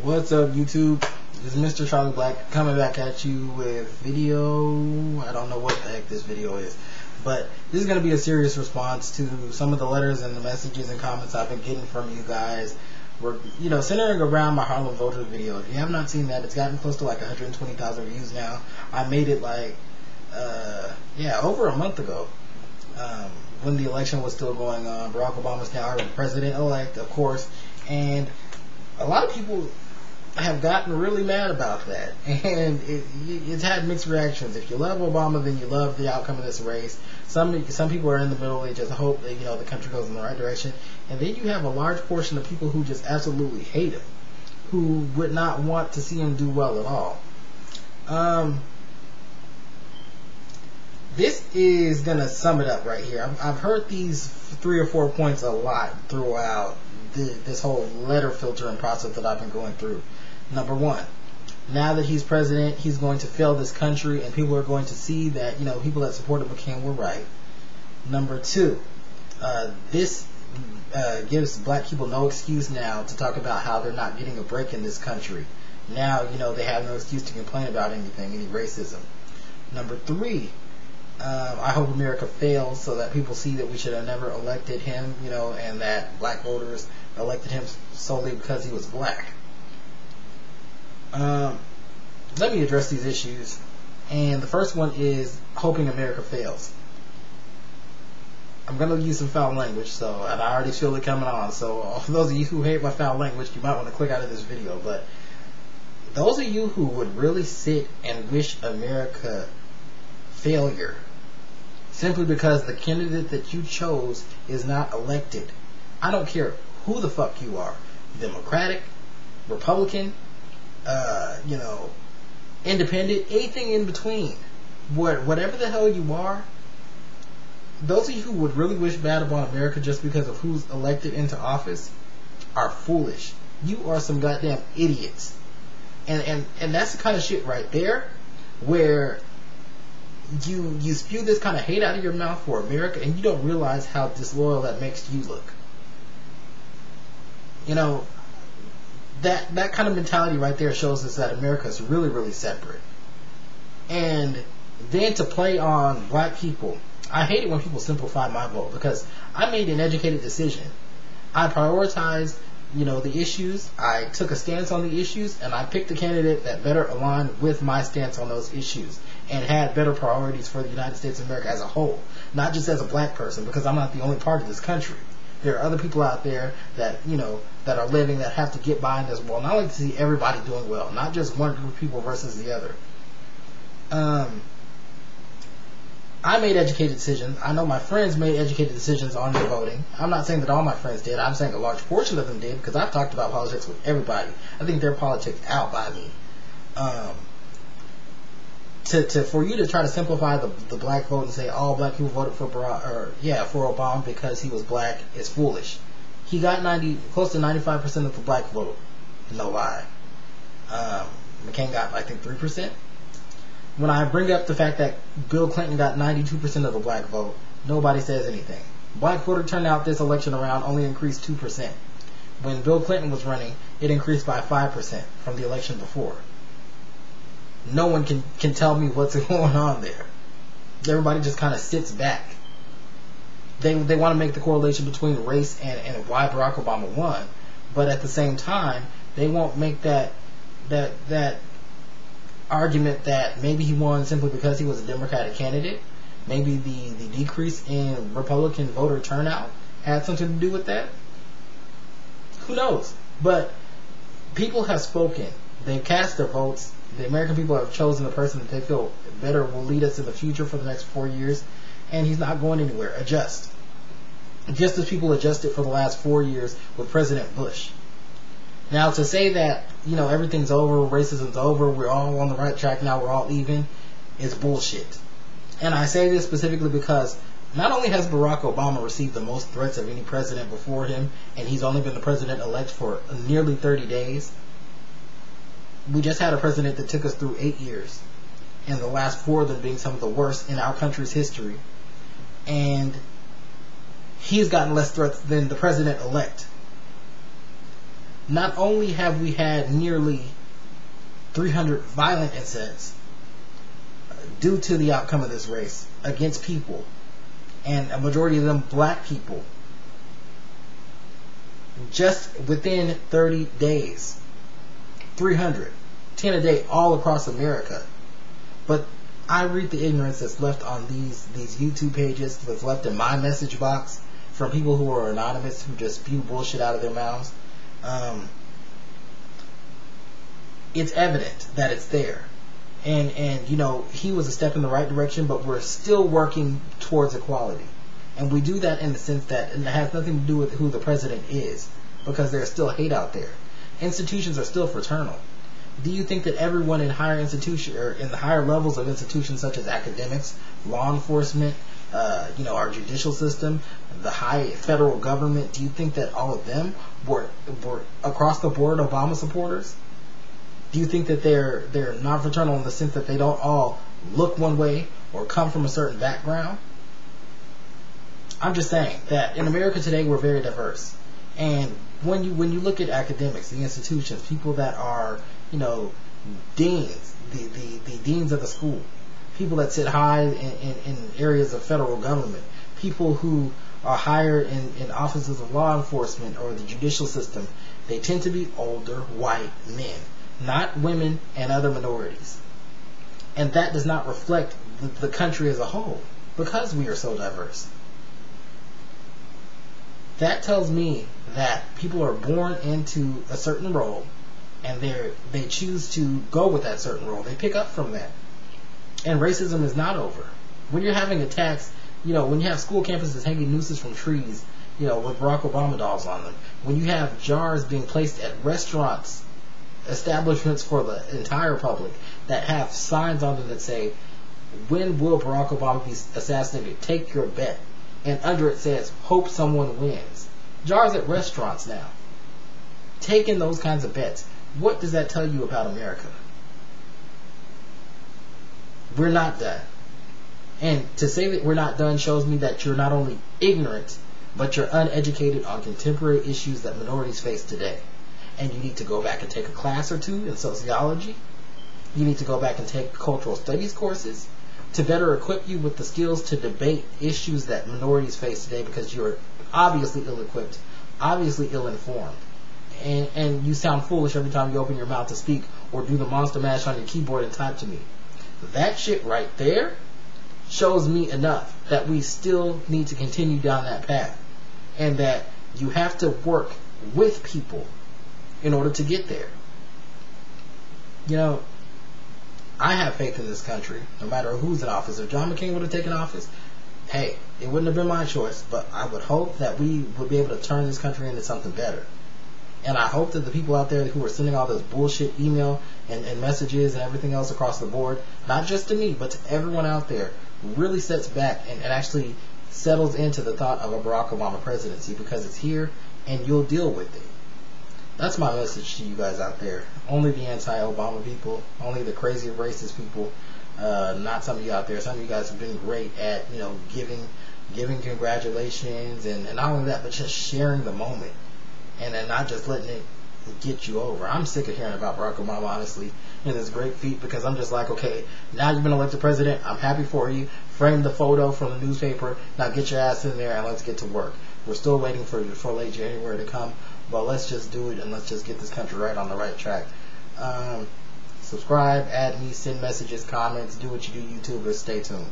What's up, YouTube? This is Mr. Charlie Black coming back at you with video. I don't know what the heck this video is, but this is going to be a serious response to some of the letters and the messages and comments I've been getting from you guys. We're, centering around my Harlem Voter video. If you have not seen that, it's gotten close to like 120,000 views now. I made it like, over a month ago. When the election was still going on. Barack Obama's now our president-elect, of course, and a lot of people have gotten really mad about that, and it's had mixed reactions. If you love Obama, then you love the outcome of this race. Some people are in the middle. They just hope that the country goes in the right direction, and then you have a large portion of people who just absolutely hate him, who would not want to see him do well at all. This is gonna sum it up right here. I've heard these 3 or 4 points a lot throughout this whole letter filtering process that I've been going through. Number one, now that he's president, he's going to fail this country, and people are going to see that people that supported McCain were right. Number two, this gives black people no excuse now to talk about how they're not getting a break in this country. Now they have no excuse to complain about anything, any racism. Number three, I hope America fails so that people see that we should have never elected him, and that black voters elected him solely because he was black. Let me address these issues. And the first one is hoping America fails. I'm going to use some foul language, and I already feel it coming on. So for those of you who hate my foul language, you might want to click out of this video. But those of you who would really sit and wish America failure simply because the candidate that you chose is not elected. I don't care who the fuck you are. Democratic, Republican, independent, anything in between. Whatever the hell you are, those of you who would really wish bad upon America just because of who's elected into office are foolish. You are some goddamn idiots. And that's the kind of shit right there where you spew this kind of hate out of your mouth for America, and you don't realize how disloyal that makes you look. That kind of mentality right there shows us that America is really, really separate. And then to play on black people, I hate it when people simplify my vote, because I made an educated decision. I prioritized the issues. I took a stance on the issues, and I picked a candidate that better aligned with my stance on those issues and had better priorities for the United States of America as a whole, not just as a black person, because I'm not the only part of this country. There are other people out there that that are living, that have to get by in this world. And I like to see everybody doing well, not just one group of people versus the other. I made educated decisions. I know my friends made educated decisions on their voting. I'm not saying that all my friends did. I'm saying a large portion of them did, because I've talked about politics with everybody. I think they're politics out by me. For you to try to simplify the black vote and say all black people voted for for Obama because he was black is foolish. He got close to 95% of the black vote. No lie. McCain got, I think, 3%. When I bring up the fact that Bill Clinton got 92% of the black vote, nobody says anything. Black voter turnout this election around only increased 2%. When Bill Clinton was running, it increased by 5% from the election before. No one can tell me what's going on there. Everybody just kind of sits back. They want to make the correlation between race and why Barack Obama won, but at the same time, they won't make that argument that maybe he won simply because he was a Democratic candidate. Maybe the decrease in Republican voter turnout had something to do with that. Who knows? But people have spoken. They've cast their votes. The American people have chosen the person that they feel better will lead us in the future for the next 4 years, and he's not going anywhere. Adjust. Just as people adjusted for the last 4 years with President Bush. Now, to say that, everything's over, racism's over, we're all on the right track now, we're all even, is bullshit. And I say this specifically because not only has Barack Obama received the most threats of any president before him, and he's only been the president-elect for nearly 30 days, we just had a president that took us through 8 years, and the last 4 of them being some of the worst in our country's history. And he's gotten less threats than the president-elect. Not only have we had nearly 300 violent incidents due to the outcome of this race against people, and a majority of them black people, just within 30 days. 300. 10 a day all across America. But I read the ignorance that's left on these YouTube pages, that's left in my message box from people who are anonymous, who just spew bullshit out of their mouths. It's evident that it's there. And you know, he was a step in the right direction, but we're still working towards equality. And we do that in the sense that it has nothing to do with who the president is, because there's still hate out there. Institutions are still fraternal. Do you think that everyone in higher institution, or in the higher levels of institutions such as academics, law enforcement, our judicial system, the high federal government, do you think that all of them were across the board Obama supporters? Do you think that they're non-fraternal in the sense that they don't all look one way or come from a certain background? I'm just saying that in America today we're very diverse. And when you look at academics, the institutions, people that are, deans, the deans of the school, people that sit high in areas of federal government, people who are higher in offices of law enforcement or the judicial system, they tend to be older white men, not women and other minorities. And that does not reflect the country as a whole, because we are so diverse. That tells me that people are born into a certain role, and they choose to go with that certain role. They pick up from that. And racism is not over. When you're having attacks, when you have school campuses hanging nooses from trees, with Barack Obama dolls on them, when you have jars being placed at restaurants, establishments for the entire public, that have signs on them that say, "When will Barack Obama be assassinated? Take your bet." And under it says, "Hope someone wins." Jars at restaurants now. Taking those kinds of bets. What does that tell you about America? We're not done. And to say that we're not done shows me that you're not only ignorant, but you're uneducated on contemporary issues that minorities face today. And you need to go back and take a class or two in sociology. You need to go back and take cultural studies courses to better equip you with the skills to debate issues that minorities face today, because you're obviously ill-equipped, obviously ill-informed. And you sound foolish every time you open your mouth to speak or do the monster mash on your keyboard and type to me. That shit right there shows me enough that we still need to continue down that path, and that you have to work with people in order to get there. I have faith in this country, no matter who's in office. If John McCain would have taken office, hey, it wouldn't have been my choice, but I would hope that we would be able to turn this country into something better. And I hope that the people out there who are sending all this bullshit email and messages and everything else across the board, not just to me, but to everyone out there, really sets back and actually settles into the thought of a Barack Obama presidency, because it's here and you'll deal with it. That's my message to you guys out there. Only the anti-Obama people, only the crazy racist people, not some of you out there. Some of you guys have been great at, giving congratulations, and not only that, but just sharing the moment, and then not just letting it get you over. I'm sick of hearing about Barack Obama, honestly, and this great feat, because I'm just like, okay, now you've been elected president, I'm happy for you. Frame the photo from the newspaper, now get your ass in there and let's get to work. We're still waiting for late January to come, but let's just do it, and let's just get this country right on the right track. Subscribe, add me, send messages, comments, do what you do, YouTubers. Stay tuned.